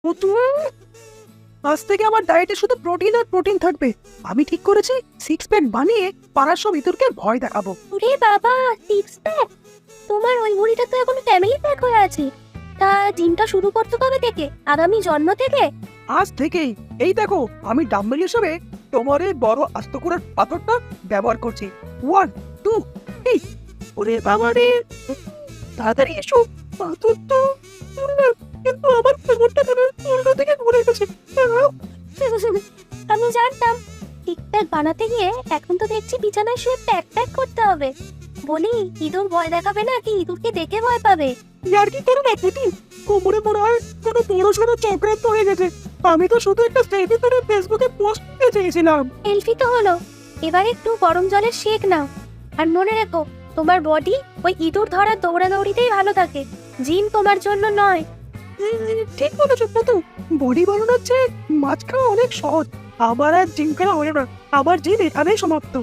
পুতু, আজ থেকে আমার ডায়েটে শুধু প্রোটিন আর প্রোটিন থাকবে। আমি ঠিক করেছি সিক্স প্যাক বানিয়ে পাড়ার সব ইঁদুরকে ভয় দেখাবো। ওরে বাবা, সিক্স প্যাক! তোমার ওই ভুঁড়িটা তো এখন ফ্যামিলি প্যাক হয়ে আছে। তা জিমটা শুরু করতে কবে থেকে? আগামী জন্ম থেকে? আজ থেকেই। এই দেখো, আমি ডাম্বেল হিসেবে তোমার এই বড় আস্তকুড়ার পাথরটা ব্যবহার করছি। 1 2 এই, ওরে বাবা রে, তাড়াতাড়ি এসো। পাথর তো তুললাম, কিন্তু আমার কোমরটা কেন উল্টো দিকে ঘুরে গেছে। আমি জানতাম। সিক্স প্যাক বানাতে গিয়ে এখন তো দেখছি বিছানায় শুয়ে প্যাক প্যাক করতে হবে। বলি, ইঁদুর ভয় দেখাবে না কি ইঁদুরকে দেখে ভয় পাবে? আর কি করো না পুতু, কোমরে মনে হয় কোনো বড় সড়ো চক্রান্ত হয়ে গেছে। আমি তো শুধু একটা সেলফি তুলে ফেসবুকে পোস্ট দিতে চেয়েছিলাম। সেলফি তো হলো, এবার একটু গরম জলের শেক নাও। আর মনে রেখো, তোমার বডি ওই ইঁদুর ধরার দৌড়াদৌড়িতেই ভালো থাকে। জিম তোমার জন্য নয়। ঠিক বলেছো পুতু, বডি বানানোর চেয়ে মাছ খাওয়া অনেক সহজ। আমার আর জিম খেলা হয় না, আমার জিম এখানেই সমাপ্ত।